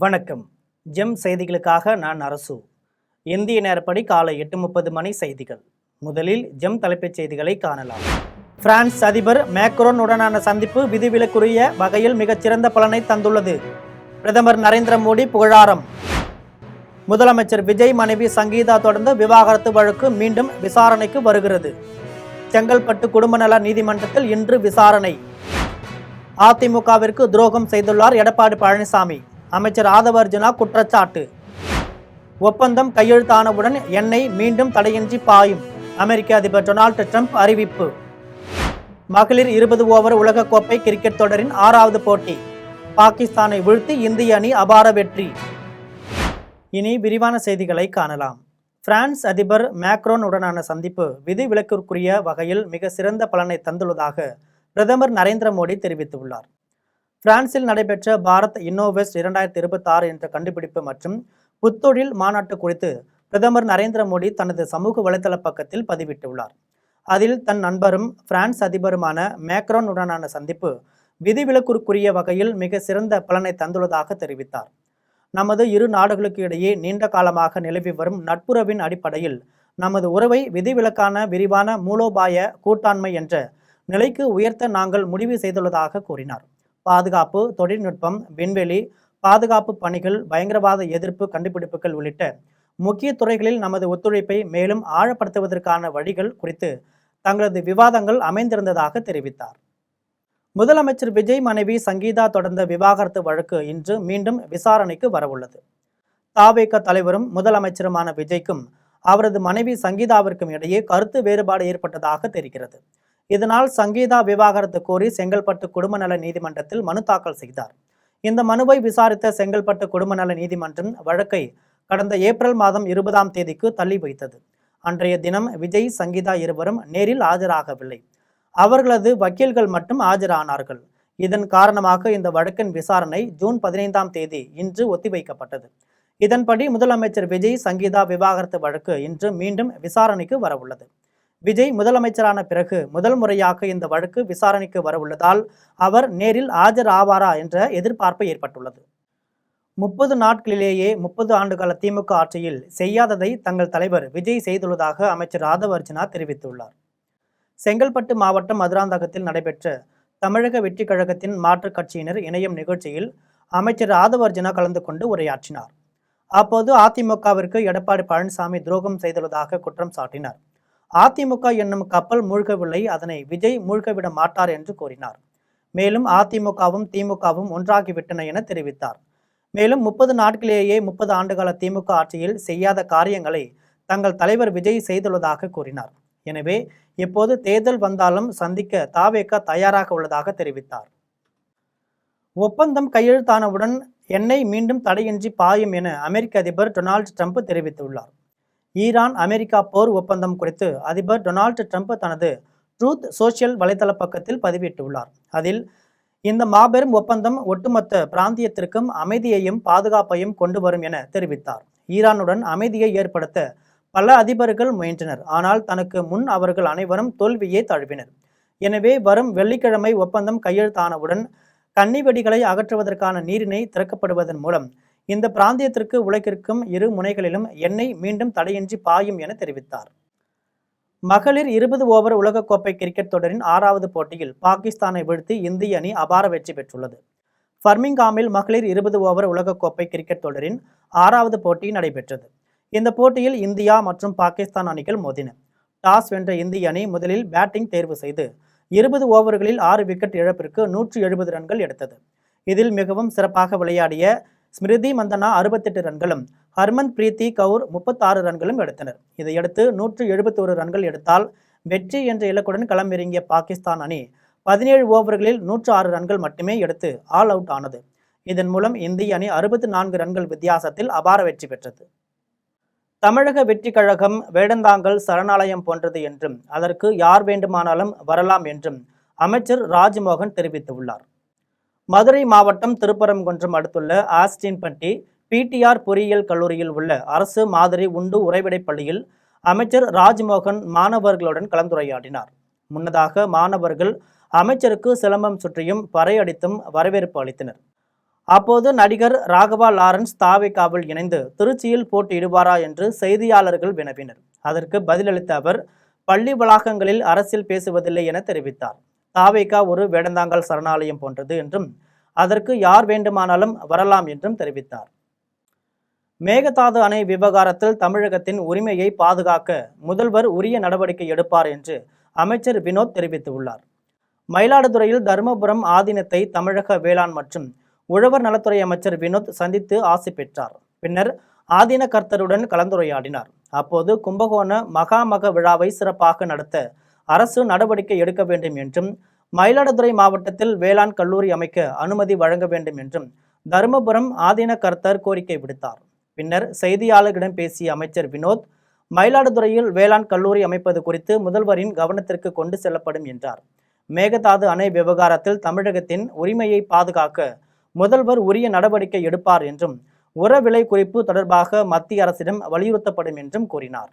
வணக்கம். ஜெம் செய்திகளுக்காக நான் அரசு. இந்திய நேரப்படி காலை 8:30 மணி செய்திகள். முதலில் ஜெம் தலைப்புச் செய்திகளை காணலாம். பிரான்ஸ் அதிபர் மேக்ரோன் உடனான சந்திப்பு விதிவிலக்குரிய வகையில் மிகச்சிறந்த பலனை தந்துள்ளது. பிரதமர் நரேந்திர மோடி புகழாரம். முதலமைச்சர் விஜய் மனைவி சங்கீதா தொடர்ந்த விவாகரத்து வழக்கு மீண்டும் விசாரணைக்கு வருகிறது. செங்கல்பட்டு குடும்ப நல நீதிமன்றத்தில் இன்று விசாரணை. அதிமுகவிற்கு துரோகம் செய்துள்ளார் எடப்பாடி பழனிசாமி. அமைச்சர் ஆதவ அர்ஜுனா குற்றச்சாட்டு. ஒப்பந்தம் கையெழுத்தானவுடன் எண்ணெய் மீண்டும் தடையின்றி பாயும். அமெரிக்க அதிபர் டொனால்டு ட்ரம்ப் அறிவிப்பு. மகளிர் 20 ஓவர் உலகக்கோப்பை கிரிக்கெட் தொடரின் 6வது போட்டி. பாகிஸ்தானை வீழ்த்தி இந்திய அணி அபார வெற்றி. இனி விரிவான செய்திகளை காணலாம். பிரான்ஸ் அதிபர் மேக்ரோன் உடனான சந்திப்பு விதிவிலக்கிற்குரிய வகையில் மிக சிறந்த பலனை தந்துள்ளதாக பிரதமர் நரேந்திர மோடி தெரிவித்துள்ளார். பிரான்சில் நடைபெற்ற பாரத் இன்னோவேஸ்ட் 2026 என்ற கண்டுபிடிப்பு மற்றும் புத்தொழில் மாநாட்டு குறித்து பிரதமர் நரேந்திர மோடி தனது சமூக வலைதள பக்கத்தில் பதிவிட்டுள்ளார். அதில் தன் நண்பரும் பிரான்ஸ் அதிபருமான மேக்ரோன் உடனான சந்திப்பு விதிவிலக்கிற்குரிய வகையில் மிக சிறந்த பலனை தந்துள்ளதாக தெரிவித்தார். நமது இரு நாடுகளுக்கு இடையே நீண்ட காலமாக நிலவி வரும் நட்புறவின் அடிப்படையில் நமது உறவை விதிவிலக்கான விரிவான மூலோபாய கூட்டாண்மை என்ற நிலைக்கு உயர்த்த நாங்கள் முடிவு செய்துள்ளதாக கூறினார். பாதுகாப்பு, தொழில்நுட்பம், விண்வெளி பாதுகாப்பு பணிகள், பயங்கரவாத எதிர்ப்பு கண்டுபிடிப்புகள் உள்ளிட்ட முக்கிய துறைகளில் நமது ஒத்துழைப்பை மேலும் ஆழப்படுத்துவதற்கான வழிகள் குறித்து தங்களது விவாதங்கள் அமைந்திருந்ததாக தெரிவித்தார். முதலமைச்சர் விஜய் மனைவி சங்கீதா தொடர்ந்த விவாகரத்து வழக்கு இன்று மீண்டும் விசாரணைக்கு வரவுள்ளது. தவேக தலைவரும் முதலமைச்சருமான விஜய்க்கும் அவரது மனைவி சங்கீதாவிற்கும் இடையே கருத்து வேறுபாடு ஏற்பட்டதாக தெரிகிறது. இதனால் சங்கீதா விவாகரத்து கோரி செங்கல்பட்டு குடும்ப நல நீதிமன்றத்தில் மனு தாக்கல் செய்தார். இந்த மனுவை விசாரித்த செங்கல்பட்டு குடும்ப நல நீதிமன்றம் வழக்கை கடந்த ஏப்ரல் மாதம் 20ஆம் தேதிக்கு தள்ளி வைத்தது. அன்றைய தினம் விஜய், சங்கீதா இருவரும் நேரில் ஆஜராகவில்லை. அவர்களது வக்கீல்கள் மட்டும் ஆஜரானார்கள். இதன் காரணமாக இந்த வழக்கின் விசாரணை ஜூன் 15ஆம் தேதி இன்று ஒத்திவைக்கப்பட்டது. இதன்படி முதலமைச்சர் விஜய் சங்கீதா விவாகரத்து வழக்கு இன்று மீண்டும் விசாரணைக்கு வரவுள்ளது. விஜய் முதலமைச்சரான பிறகு முதல் முறையாக இந்த வழக்கு விசாரணைக்கு வரவுள்ளதால் அவர் நேரில் ஆஜர் ஆவாரா என்ற எதிர்பார்ப்பு ஏற்பட்டுள்ளது. 30 நாட்களிலேயே 30 ஆண்டுகால திமுக ஆட்சியில் செய்யாததை தங்கள் தலைவர் விஜய் செய்துள்ளதாக அமைச்சர் ஆதவ அர்ஜுனா தெரிவித்துள்ளார். செங்கல்பட்டு மாவட்டம் மதுராந்தகத்தில் நடைபெற்ற தமிழக வெற்றி கழகத்தின் மாற்றுக் கட்சியினர் இணையம் நிகழ்ச்சியில் அமைச்சர் ஆதவ அர்ஜுனா கலந்து கொண்டு உரையாற்றினார். அப்போது அதிமுகவிற்கு எடப்பாடி பழனிசாமி துரோகம் செய்துள்ளதாக குற்றம் சாட்டினார். அதிமுக என்னும் கப்பல் மூழ்கவில்லை, அதனை விஜய் மூழ்கவிட மாட்டார் என்று கூறினார். மேலும் அதிமுகவும் திமுகவும் ஒன்றாகிவிட்டன என தெரிவித்தார். மேலும் 30 நாட்களிலேயே 30 ஆண்டுகால திமுக ஆட்சியில் செய்யாத காரியங்களை தங்கள் தலைவர் விஜய் செய்துள்ளதாக கூறினார். எனவே எப்போது தேர்தல் வந்தாலும் சந்திக்க தவேக தயாராக உள்ளதாக தெரிவித்தார். ஒப்பந்தம் கையெழுத்தானவுடன் எண்ணெய் மீண்டும் தடையின்றி பாயும் என அமெரிக்க அதிபர் டொனால்டு ட்ரம்ப் தெரிவித்துள்ளார். ஈரான் அமெரிக்கா போர் ஒப்பந்தம் குறித்து அதிபர் டொனால்டு ட்ரம்ப் தனது ட்ரூத் சோஷியல் வலைதள பக்கத்தில் பதிவிட்டுள்ளார். அதில் இந்த மாபெரும் ஒப்பந்தம் ஒட்டுமொத்த பிராந்தியத்திற்கும் அமைதியையும் பாதுகாப்பையும் கொண்டு வரும் என தெரிவித்தார். ஈரானுடன் அமைதியை ஏற்படுத்த பல அதிபர்கள் முயன்றனர், ஆனால் தனக்கு முன் அவர்கள் அனைவரும் தோல்வியே தழுவினர். எனவே வரும் வெள்ளிக்கிழமை ஒப்பந்தம் கையெழுத்தானவுடன் கன்னிவெடிகளை அகற்றுவதற்கான நீரிணை திறக்கப்படுவதன் மூலம் இந்த பிராந்தியத்திற்கு உலகிற்கும் இரு முனைகளிலும் எண்ணெய் மீண்டும் தடையின்றி பாயும் என தெரிவித்தார். மகளிர் 20 ஓவர் உலகக்கோப்பை கிரிக்கெட் தொடரின் 6வது போட்டியில் பாகிஸ்தானை வீழ்த்தி இந்திய அணி அபார வெற்றி பெற்றுள்ளது. பர்மிங்காமில் மகளிர் 20 ஓவர் உலகக்கோப்பை கிரிக்கெட் தொடரின் 6வது போட்டி நடைபெற்றது. இந்த போட்டியில் இந்தியா மற்றும் பாகிஸ்தான் அணிகள் மோதின. டாஸ் வென்ற இந்திய அணி முதலில் பேட்டிங் தேர்வு செய்து 20 ஓவர்களில் 6 விக்கெட் இழப்பிற்கு 170 ரன்கள் எடுத்தது. இதில் மிகவும் சிறப்பாக விளையாடிய ஸ்மிருதி மந்தனா 68 ரன்களும், ஹர்மன் பிரீத்தி கவுர் 36 ரன்களும் எடுத்தனர். இதையடுத்து 171 ரன்கள் எடுத்தால் வெற்றி என்ற இலக்குடன் களமிறங்கிய பாகிஸ்தான் அணி 17 ஓவர்களில் 106 ரன்கள் மட்டுமே எடுத்து ஆல் அவுட் ஆனது. இதன் மூலம் இந்திய அணி 64 ரன்கள் வித்தியாசத்தில் அபார வெற்றி பெற்றது. தமிழக வெற்றி கழகம் வேடந்தாங்கல் சரணாலயம் போன்றது என்றும் அதற்கு யார் வேண்டுமானாலும் வரலாம் என்றும் அமைச்சர் ராஜ்மோகன் தெரிவித்துள்ளார். மதுரை மாவட்டம் திருப்பரங்குன்றம் அடுத்துள்ள ஆஸ்டின்பட்டி பிடிஆர் பொறியியல் கல்லூரியில் உள்ள அரசு மாதிரி உண்டு உறைவிடை பள்ளியில் அமைச்சர் ராஜ்மோகன் மாணவர்களுடன் கலந்துரையாடினார். முன்னதாக மாணவர்கள் அமைச்சருக்கு சிலம்பம் சுற்றியும் பறையடித்தும் வரவேற்பு அளித்தனர். அப்போது நடிகர் ராகவா லாரன்ஸ் தாவேகாவில் இணைந்து திருச்சியில் போட்டியிடுவாரா என்று செய்தியாளர்கள் வினவினர். அதற்கு பதிலளித்த அவர், பள்ளி வளாகங்களில் அரசியல் பேசுவதில்லை என தெரிவித்தார். தாவேகா ஒரு வேடந்தாங்கல் சரணாலயம் போன்றது என்றும் அதற்கு யார் வேண்டுமானாலும் வரலாம் என்றும் தெரிவித்தார். மேகதாது அணை விவகாரத்தில் தமிழகத்தின் உரிமையை பாதுகாக்க முதல்வர் உரிய நடவடிக்கை எடுப்பார் என்று அமைச்சர் வினோத் தெரிவித்துள்ளார். மயிலாடுதுறையில் தருமபுரம் ஆதீனத்தை தமிழக வேளாண் மற்றும் உழவர் நலத்துறை அமைச்சர் வினோத் சந்தித்து ஆசி பெற்றார். பின்னர் ஆதீன கர்த்தருடன் கலந்துரையாடினார். அப்போது கும்பகோண மகாமக விழாவை சிறப்பாக நடத்த அரசு நடவடிக்கை எடுக்க வேண்டும் என்றும், மயிலாடுதுறை மாவட்டத்தில் வேளாண் கல்லூரி அமைக்க அனுமதி வழங்க வேண்டும் என்றும் தருமபுரம் ஆதீன கர்த்தர் கோரிக்கை விடுத்தார். பின்னர் செய்தியாளர்களிடம் பேசிய அமைச்சர் வினோத், மயிலாடுதுறையில் வேளாண் கல்லூரி அமைப்பது குறித்து முதல்வரின் கவனத்திற்கு கொண்டு செல்லப்படும் என்றார். மேகதாது அணை விவகாரத்தில் தமிழகத்தின் உரிமையை பாதுகாக்க முதல்வர் உரிய நடவடிக்கை எடுப்பார் என்றும், உர விலை குறிப்பு தொடர்பாக மத்திய அரசிடம் வலியுறுத்தப்படும் என்றும் கூறினார்.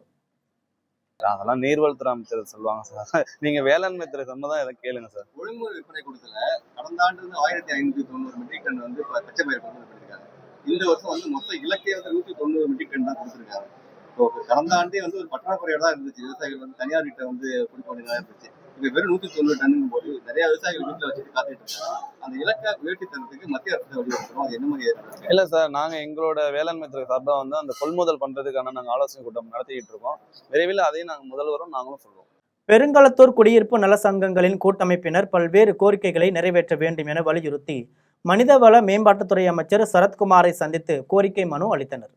அதெல்லாம் நீர்வளத்துறை அமைச்சர் சொல்லுவாங்க சார். நீங்க வேளாண்மை துறை சொன்னதான் இதை கேளுங்க சார். ஒழுங்கு விற்பனை கூட்டத்துல கடந்த ஆண்டு 1590 மெட்ரிக் டன் வந்து பச்சை பயிர் கொண்டு பண்ணிருக்காங்க. இந்த வருஷம் வந்து மொத்த இலக்கே வந்து 190 மெட்ரிக் டன் தான் கொடுத்துருக்காங்க. இப்போ கடந்த ஆண்டே வந்து ஒரு பற்றாக்குறையா தான் இருந்துச்சு. விவசாயிகள் வந்து தனியார் கிட்ட வந்து குடிப்பணிகளா இருந்துச்சு. இப்ப வெறும் 190 டன்னும் போது நிறைய விவசாயிகள் வீட்டுல வச்சுட்டு காத்துட்டு இருக்காங்க. அந்த இலக்கை உயர்த்தி தரத்துக்கு மத்திய அரசு வழிவகுக்கிறோம். அது என்ன மாதிரி இருக்கு? இல்ல சார், நாங்க எங்களோட வேளாண்மை துறை சார்பா வந்து அந்த கொள்முதல் பண்றதுக்கான நாங்க ஆலோசனை கூட்டம் நடத்திக்கிட்டு இருக்கோம். விரைவில் அதையும் நாங்க முதல்வரும் நாங்களும் சொல்றோம். பெருங்களத்தூர் குடியிருப்பு நல சங்கங்களின் கூட்டமைப்பினர் பல்வேறு கோரிக்கைகளை நிறைவேற்ற வேண்டும் என வலியுறுத்தி மனிதவள மேம்பாட்டுத்துறை அமைச்சர் சரத்குமாரை சந்தித்து கோரிக்கை மனு அளித்தனர்.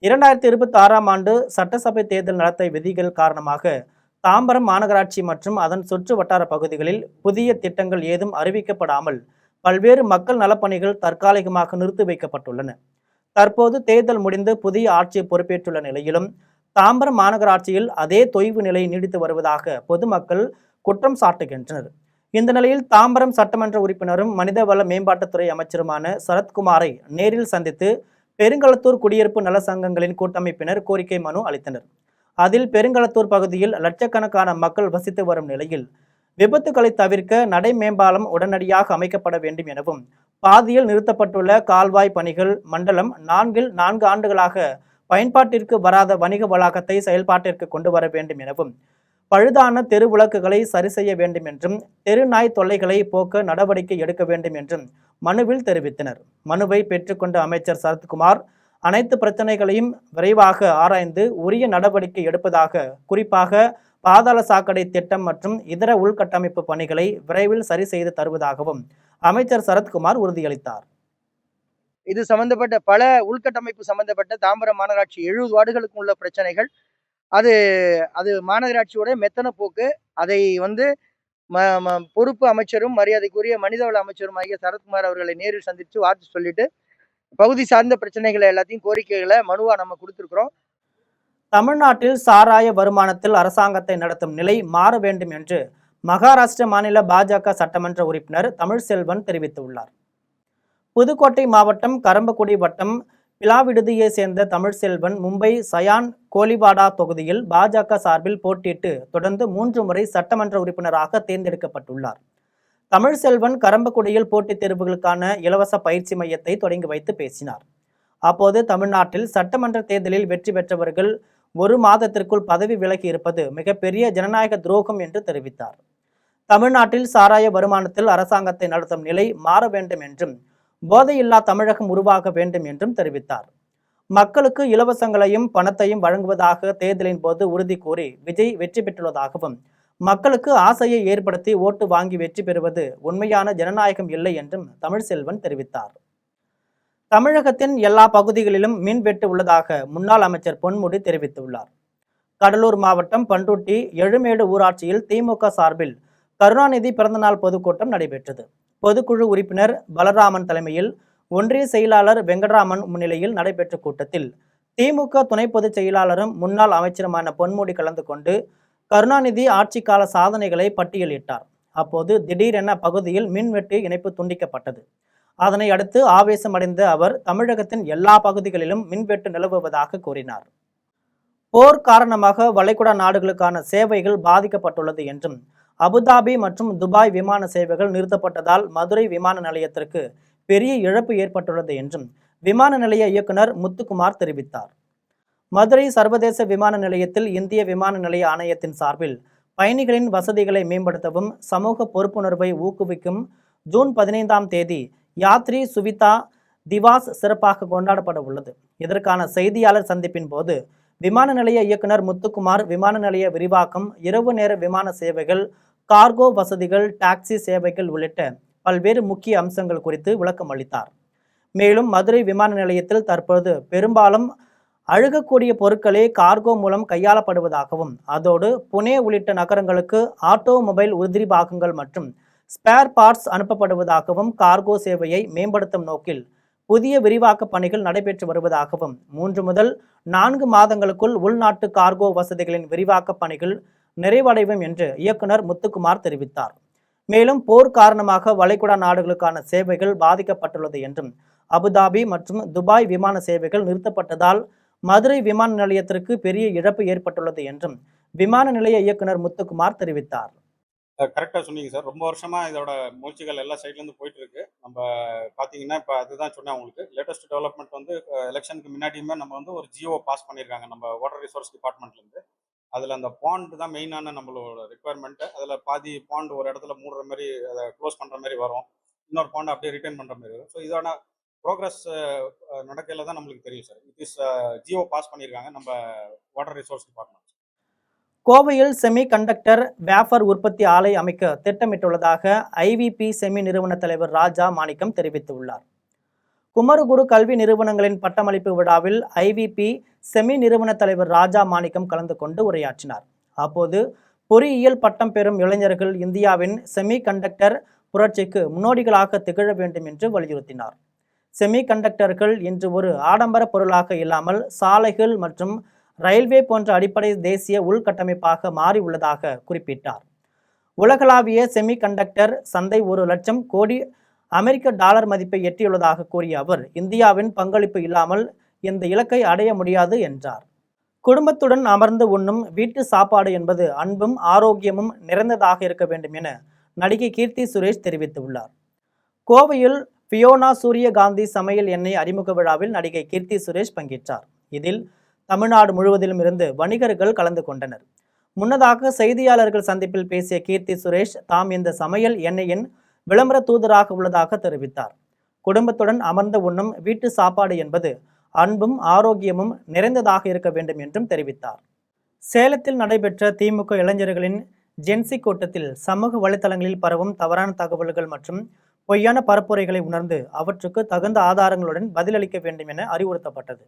2026ஆம் ஆண்டு சட்டசபை தேர்தல் நடத்தை விதிகள் காரணமாக தாம்பரம் மாநகராட்சி மற்றும் அதன் சுற்று வட்டார பகுதிகளில் புதிய திட்டங்கள் ஏதும் அறிவிக்கப்படாமல் பல்வேறு மக்கள் நலப்பணிகள் தற்காலிகமாக நிறுத்தி வைக்கப்பட்டுள்ளன. தற்போது தேர்தல் முடிந்து புதிய ஆட்சி பொறுப்பேற்றுள்ள நிலையிலும் தாம்பரம் மாநகராட்சியில் அதே தொய்வு நிலை நீடித்து வருவதாக பொதுமக்கள் குற்றம் சாட்டுகின்றனர். இந்த நிலையில் தாம்பரம் சட்டமன்ற உறுப்பினரும் மனிதவள மேம்பாட்டுத்துறை அமைச்சருமான சரத்குமாரை நேரில் சந்தித்து பெருங்களத்தூர் குடியிருப்பு நல சங்கங்களின் கூட்டமைப்பினர் கோரிக்கை மனு அளித்தனர். அதில் பெருங்களத்தூர் பகுதியில் லட்சக்கணக்கான மக்கள் வசித்து வரும் நிலையில் விபத்துகளை தவிர்க்க நடை மேம்பாலம் உடனடியாக அமைக்கப்பட வேண்டும் எனவும், பாதியில் நிறுத்தப்பட்டுள்ள கால்வாய் பணிகள் மண்டலம் 4 ஆண்டுகளாக பயன்பாட்டிற்கு வராத வணிக வளாகத்தை செயல்பாட்டிற்கு கொண்டு வர வேண்டும் எனவும், பழுதான தெரு விளக்குகளை சரி செய்ய வேண்டும் என்றும், தெருநாய் தொல்லைகளை போக்க நடவடிக்கை எடுக்க வேண்டும் என்றும் மனுவில் தெரிவித்தனர். மனுவை பெற்றுக்கொண்ட அமைச்சர் சரத்குமார் அனைத்து பிரச்சனைகளையும் விரைவாக ஆராய்ந்து உரிய நடவடிக்கை எடுப்பதாக, குறிப்பாக பாதாள சாக்கடை திட்டம் மற்றும் இதர உள்கட்டமைப்பு பணிகளை விரைவில் சரி செய்து தருவதாகவும் அமைச்சர் சரத்குமார் உறுதியளித்தார். இது சம்பந்தப்பட்ட பல உள்கட்டமைப்பு சம்பந்தப்பட்ட தாம்பரம் மாநகராட்சி 70 வார்டுகளுக்கு உள்ள பிரச்சனைகள், அது மாநகராட்சியோட மெத்தன போக்கு. அதை வந்து பொறுப்பு அமைச்சரும் மரியாதைக்குரிய மனிதவள அமைச்சரும் ஆகிய சரத்குமார் அவர்களை நேரில் சந்தித்து வார்த்தை சொல்லிட்டு பகுதி சார்ந்த பிரச்சனைகளை எல்லாத்தையும் கோரிக்கைகளை மனுவா நம்ம கொடுத்திருக்கிறோம். தமிழ்நாட்டில் சாராய வருமானத்தில் அரசாங்கத்தை நடத்தும் நிலை மாற வேண்டும் என்று மகாராஷ்டிர மாநில பாஜக சட்டமன்ற உறுப்பினர் தமிழ்செல்வன் தெரிவித்துள்ளார். புதுக்கோட்டை மாவட்டம் கரம்பக்குடி வட்டம் பிலாவிடுதியை சேர்ந்த தமிழ்செல்வன் மும்பை சயான் கோலிவாடா தொகுதியில் பாஜக சார்பில் போட்டியிட்டு தொடர்ந்து 3 முறை சட்டமன்ற உறுப்பினராக தேர்ந்தெடுக்கப்பட்டுள்ளார். தமிழ்செல்வன் கரம்பக்குடியில் போட்டித் தேர்வுகளுக்கான இலவச பயிற்சி மையத்தை தொடங்கி வைத்து பேசினார். அப்போது தமிழ்நாட்டில் சட்டமன்ற தேர்தலில் வெற்றி பெற்றவர்கள் 1 மாதத்திற்குள் பதவி விலகி இருப்பது மிகப்பெரிய ஜனநாயக துரோகம் என்று தெரிவித்தார். தமிழ்நாட்டில் சாராய வருமானத்தில் அரசாங்கத்தை நடத்தும் நிலை மாற வேண்டும் என்றும், போதையில்லா தமிழகம் உருவாக வேண்டும் என்றும் தெரிவித்தார். மக்களுக்கு இலவசங்களையும் பணத்தையும் வழங்குவதாக தேர்தலின் போது உறுதி கூறி விஜய் வெற்றி பெற்றுள்ளதாகவும், மக்களுக்கு ஆசையை ஏற்படுத்தி ஓட்டு வாங்கி வெற்றி பெறுவது உண்மையான ஜனநாயகம் இல்லை என்றும் தமிழ்செல்வன் தெரிவித்தார். தமிழகத்தின் எல்லா பகுதிகளிலும் மின்வெட்டு உள்ளதாக முன்னாள் அமைச்சர் பொன்முடி தெரிவித்துள்ளார். கடலூர் மாவட்டம் பண்ருட்டி எழுமேடு ஊராட்சியில் திமுக சார்பில் கருணாநிதி பிறந்தநாள் பொதுக்கூட்டம் நடைபெற்றது. பொதுக்குழு உறுப்பினர் பலராமன் தலைமையில் ஒன்றிய செயலாளர் வெங்கட்ராமன் முன்னிலையில் நடைபெற்ற கூட்டத்தில் திமுக துணை பொதுச் செயலாளரும் முன்னாள் அமைச்சருமான பொன்முடி கலந்து கொண்டு கருணாநிதி ஆட்சி கால சாதனைகளை பட்டியலிட்டார். அப்போது திடீரென பகுதியில் மின்வெட்டு இணைப்பு துண்டிக்கப்பட்டது. அதனை அடுத்து ஆவேசமடைந்த அவர் தமிழகத்தின் எல்லா பகுதிகளிலும் மின்வெட்டு நிலவுவதாக கூறினார். போர் காரணமாக வளைகுடா நாடுகளுக்கான சேவைகள் பாதிக்கப்பட்டுள்ளது என்றும், அபுதாபி மற்றும் துபாய் விமான சேவைகள் நிறுத்தப்பட்டதால் மதுரை விமான நிலையத்திற்கு பெரிய இழப்பு ஏற்பட்டுள்ளது என்றும் விமான நிலைய இயக்குனர் முத்துக்குமார் தெரிவித்தார். மதுரை சர்வதேச விமான நிலையத்தில் இந்திய விமான நிலைய ஆணையத்தின் சார்பில் பயணிகளின் வசதிகளை மேம்படுத்தவும் சமூக பொறுப்புணர்வை ஊக்குவிக்கும் ஜூன் 15ஆம் தேதி யாத்ரி சுவிதா திவாஸ் சிறப்பாக கொண்டாடப்பட உள்ளது. இதற்கான செய்தியாளர் சந்திப்பின் போது விமான நிலைய இயக்குனர் முத்துக்குமார் விமான நிலைய விரிவாக்கம், இரவு நேர விமான சேவைகள், கார்கோ வசதிகள், டாக்ஸி சேவைகள் உள்ளிட்ட பல்வேறு முக்கிய அம்சங்கள் குறித்து விளக்கம் அளித்தார். மேலும் மதுரை விமான நிலையத்தில் தற்போது பெரும்பாலும் அழுகக்கூடிய பொருட்களே கார்கோ மூலம் கையாளப்படுவதாகவும், அதோடு புனே உள்ளிட்ட நகரங்களுக்கு ஆட்டோமொபைல் உதிரி பாகங்கள் மற்றும் ஸ்பேர் பார்ட்ஸ் அனுப்பப்படுவதாகவும், கார்கோ சேவையை மேம்படுத்தும் நோக்கில் புதிய விரிவாக்க பணிகள் நடைபெற்று வருவதாகவும், 3 முதல் 4 மாதங்களுக்குள் உள்நாட்டு கார்கோ வசதிகளின் விரிவாக்க பணிகள் நிறைவடையும் என்று இயக்குனர் முத்துக்குமார் தெரிவித்தார். மேலும் போர் காரணமாக வளைகுடா நாடுகளுக்கான சேவைகள் பாதிக்கப்பட்டுள்ளது என்றும், அபுதாபி மற்றும் துபாய் விமான சேவைகள் நிறுத்தப்பட்டதால் மதுரை விமான நிலையத்திற்கு பெரிய இழப்பு ஏற்பட்டுள்ளது என்றும் விமான நிலைய இயக்குனர் முத்துக்குமார் தெரிவித்தார். கரெக்டாக சொன்னீங்க சார். ரொம்ப வருஷமா இதோட முயற்சிகள் எல்லா சைட்லேருந்து போயிட்டு இருக்கு. நம்ம பார்த்தீங்கன்னா இப்போ அதுதான் சொன்னேன் உங்களுக்கு. லேட்டஸ்ட் டெவலப்மெண்ட் வந்து எலெக்ஷனுக்கு முன்னாடியுமே நம்ம வந்து ஒரு ஜியோ பாஸ் பண்ணியிருக்காங்க நம்ம வாட்டர் ரிசோர்ஸ் டிபார்ட்மெண்ட்லேருந்து. அதில் அந்த பாண்ட் தான் மெயினான நம்மளோட ரெக்குவயர்மெண்ட்டு. அதில் பாதி பாண்ட் ஒரு இடத்துல மூடுற மாதிரி, அதை க்ளோஸ் பண்ணுற மாதிரி வரும், இன்னொரு பாண்ட் அப்படியே ரிட்டர்ன் பண்ணுற மாதிரி வரும். ஸோ இதோட ப்ரோக்ரஸ் நடக்கையில் தான் நம்மளுக்கு தெரியும் sir. It is GO pass பண்ணியிருக்காங்க நம்ம வாட்டர் ரிசோர்ஸ் டிபார்ட்மெண்ட். கோவையில் செமி கண்டக்டர் வேஃபர் உற்பத்தி ஆலை அமைக்க திட்டமிட்டுள்ளதாக ஐவிபி செமி நிறுவன தலைவர் ராஜா மாணிக்கம் தெரிவித்துள்ளார். குமரகுரு கல்வி நிறுவனங்களின் பட்டமளிப்பு விழாவில் ஐவிபி செமி நிறுவன தலைவர் ராஜா மாணிக்கம் கலந்து கொண்டு உரையாற்றினார். அப்போது பொறியியல் பட்டம் பெறும் இளைஞர்கள் இந்தியாவின் செமி கண்டக்டர் புரட்சிக்கு முன்னோடிகளாக திகழ வேண்டும் என்று வலியுறுத்தினார். செமி கண்டக்டர்கள் இன்று ஒரு ஆடம்பர பொருளாக இல்லாமல் சாலைகள் மற்றும் ரயில்வே போன்ற அடிப்படை தேசிய உள்கட்டமைப்பாக மாறி உள்ளதாக குறிப்பிட்டார். உலகளாவிய செமி கண்டக்டர் சந்தை 1 லட்சம் கோடி அமெரிக்க டாலர் மதிப்பை எட்டியுள்ளதாக கூறிய அவர், இந்தியாவின் பங்களிப்பு இல்லாமல் இந்த இலக்கை அடைய முடியாது என்றார். குடும்பத்துடன் அமர்ந்து உண்ணும் வீட்டு சாப்பாடு என்பது அன்பும் ஆரோக்கியமும் நிறைந்ததாக இருக்க வேண்டும் என நடிகை கீர்த்தி சுரேஷ் தெரிவித்துள்ளார். கோவையில் பியோனா சூரியகாந்தி சமையல் எண்ணெய் அறிமுக விழாவில் நடிகை கீர்த்தி சுரேஷ் பங்கேற்றார். இதில் தமிழ்நாடு முழுவதிலும் இருந்து வணிகர்கள் கலந்து கொண்டனர். முன்னதாக செய்தியாளர்கள் சந்திப்பில் பேசிய கீர்த்தி சுரேஷ் தாம் இந்த சமையல் எண்ணெயின் விளம்பர தூதராக உள்ளதாக தெரிவித்தார். குடும்பத்துடன் அமர்ந்து உண்ணும் வீட்டு சாப்பாடு என்பது அன்பும் ஆரோக்கியமும் நிறைந்ததாக இருக்க வேண்டும் என்றும் தெரிவித்தார். சேலத்தில் நடைபெற்ற திமுக இளைஞர்களின் ஜென்சி கூட்டத்தில் சமூக வலைதளங்களில் பரவும் தவறான தகவல்கள் மற்றும் பொய்யான பரப்புரைகளை உணர்ந்து அவற்றுக்கு தகுந்த ஆதாரங்களுடன் பதிலளிக்க வேண்டும் என அறிவுறுத்தப்பட்டது.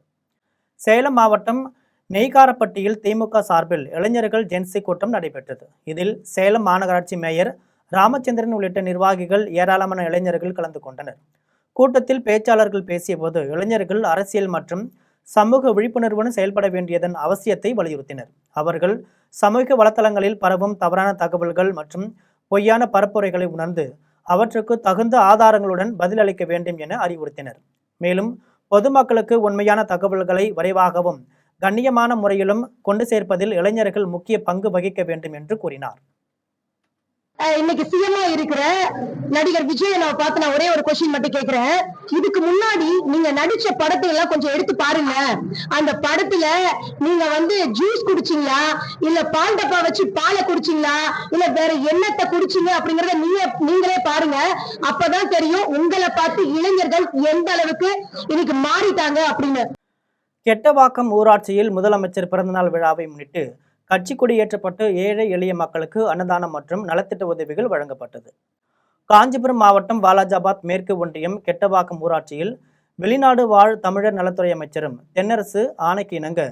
சேலம் மாவட்டம் நெய்க்காரப்பட்டியில் திமுக சார்பில் இளைஞர்கள் ஜென்சி கூட்டம் நடைபெற்றது. இதில் சேலம் மாநகராட்சி மேயர் ராமச்சந்திரன் உள்ளிட்ட நிர்வாகிகள், ஏராளமான இளைஞர்கள் கலந்து கொண்டனர். கூட்டத்தில் பேச்சாளர்கள் பேசியபோது இளைஞர்கள் அரசியல் மற்றும் சமூக விழிப்புணர்வுடன் செயல்பட வேண்டியதன் அவசியத்தை வலியுறுத்தினர். அவர்கள் சமூக வலைத்தளங்களில் பரவும் தவறான தகவல்கள் மற்றும் பொய்யான பரப்புரைகளை உணர்ந்து அவற்றுக்கு தகுந்த ஆதாரங்களுடன் பதிலளிக்க வேண்டும் என அறிவுறுத்தினர். மேலும் பொதுமக்களுக்கு உண்மையான தகவல்களை விரைவாகவும் கண்ணியமான முறையிலும் கொண்டு சேர்ப்பதில் இளைஞர்கள் முக்கிய பங்கு வகிக்க வேண்டும் என்று கூறினார். இன்னைக்கு சிஎம்ஆ இருக்கிற நடிகர் விஜய் நான் பார்த்து நான் ஒரே ஒரு கொஸ்டின் மட்டும் கேட்கிறேன். இதுக்கு முன்னாடி நீங்க நடிச்ச படத்தை எல்லாம் கொஞ்சம் எடுத்து பாருங்க. அந்த படத்துல நீங்க ஜூஸ் குடிச்சீங்களா, இல்ல பால் டப்பா வச்சு பாலை குடிச்சீங்களா, இல்ல வேற என்னத்தை குடிச்சீங்க அப்படிங்கறத நீங்களே பாருங்க. அப்பதான் தெரியும் உங்களை பார்த்து இளைஞர்கள் எந்த அளவுக்கு இன்னைக்கு மாறிட்டாங்க அப்படின்னு. கெட்டவாக்கம் ஊராட்சியில் முதலமைச்சர் பிறந்தநாள் விழாவை முன்னிட்டு கட்சி கொடியேற்றப்பட்டு ஏழை எளிய மக்களுக்கு அன்னதானம் மற்றும் நலத்திட்ட உதவிகள் வழங்கப்பட்டது. காஞ்சிபுரம் மாவட்டம் வாலாஜாபாத் மேற்கு ஒன்றியம் கெட்டவாக்கம் ஊராட்சியில் வெளிநாடு வாழ் தமிழர் நலத்துறை அமைச்சரும் தென்னரசு ஆணைக்கு இணங்க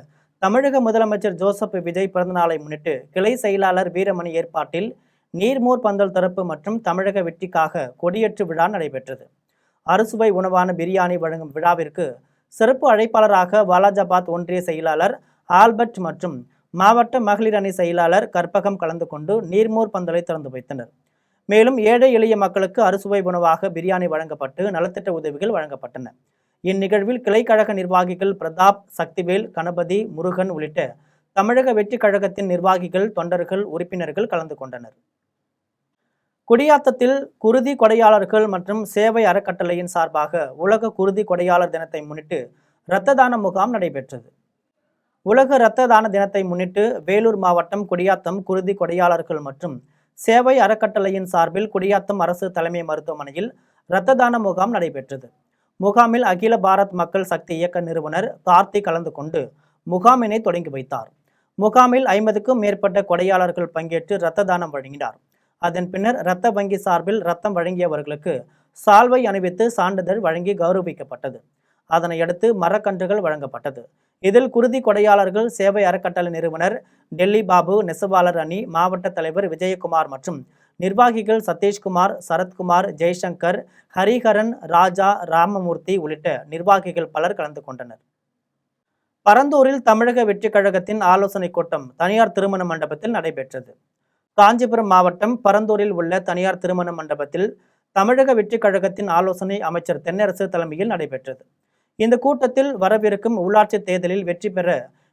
தமிழக முதலமைச்சர் ஜோசப் விஜய் பிறந்தநாளை முன்னிட்டு கிளை செயலாளர் வீரமணி ஏற்பாட்டில் நீர்மோர் பந்தல் திறப்பு மற்றும் தமிழக வெற்றிக்காக கொடியேற்று விழா நடைபெற்றது. அறுசுவை உணவான பிரியாணி வழங்கும் விழாவிற்கு சிறப்பு அழைப்பாளராக வாலாஜாபாத் ஒன்றிய செயலாளர் ஆல்பர்ட் மற்றும் மாவட்ட மகளிர் அணி செயலாளர் கற்பகம் கலந்து கொண்டு நீர்மோர் பந்தலை திறந்து வைத்தனர். மேலும் ஏழை எளிய மக்களுக்கு அறுசுவை உணவாக பிரியாணி வழங்கப்பட்டு நலத்திட்ட உதவிகள் வழங்கப்பட்டன. இந்நிகழ்வில் கிளைக்கழக நிர்வாகிகள் பிரதாப், சக்திவேல், கணபதி, முருகன் உள்ளிட்ட தமிழக வெற்றி கழகத்தின் நிர்வாகிகள், தொண்டர்கள், உறுப்பினர்கள் கலந்து கொண்டனர். குடியாத்தத்தில் குருதி கொடையாளர்கள் மற்றும் சேவை அறக்கட்டளையின் சார்பாக உலக குருதி கொடையாளர் தினத்தை முன்னிட்டு இரத்த தான முகாம் நடைபெற்றது. உலக இரத்த தான தினத்தை முன்னிட்டு வேலூர் மாவட்டம் குடியாத்தம் குருதி கொடையாளர்கள் மற்றும் சேவை அறக்கட்டளையின் சார்பில் குடியாத்தம் அரசு தலைமை மருத்துவமனையில் இரத்த தான முகாம் நடைபெற்றது. முகாமில் அகில பாரத் மக்கள் சக்தி இயக்க நிறுவனர் கார்த்திக் கலந்து கொண்டு முகாமினை தொடங்கி வைத்தார். முகாமில் 50க்கும் மேற்பட்ட கொடையாளர்கள் பங்கேற்று இரத்த தானம் வழங்கினார். அதன் பின்னர் இரத்த வங்கி சார்பில் இரத்தம் வழங்கியவர்களுக்கு சால்வை அணிவித்து சான்றிதழ் வழங்கி கௌரவிக்கப்பட்டது. அதனையடுத்து மரக்கன்றுகள் வழங்கப்பட்டது. இதில் குருதி கொடையாளர்கள் சேவை அறக்கட்டளை நிறுவனர் டெல்லி பாபு, நெசவாளர் அணி மாவட்ட தலைவர் விஜயகுமார் மற்றும் நிர்வாகிகள் சதீஷ்குமார், சரத்குமார், ஜெய்சங்கர், ஹரிஹரன், ராஜா, ராமமூர்த்தி உள்ளிட்ட நிர்வாகிகள் பலர் கலந்து கொண்டனர். பரந்தூரில் தமிழக வெற்றி கழகத்தின் ஆலோசனை கூட்டம் தனியார் திருமண மண்டபத்தில் நடைபெற்றது. காஞ்சிபுரம் மாவட்டம் பரந்தூரில் உள்ள தனியார் திருமண மண்டபத்தில் தமிழக வெற்றி கழகத்தின் ஆலோசனை அமைச்சர் தென்னரசு தலைமையில் நடைபெற்றது. இந்த கூட்டத்தில் வரவிருக்கும் உள்ளாட்சி தேர்தலில் வெற்றி பெற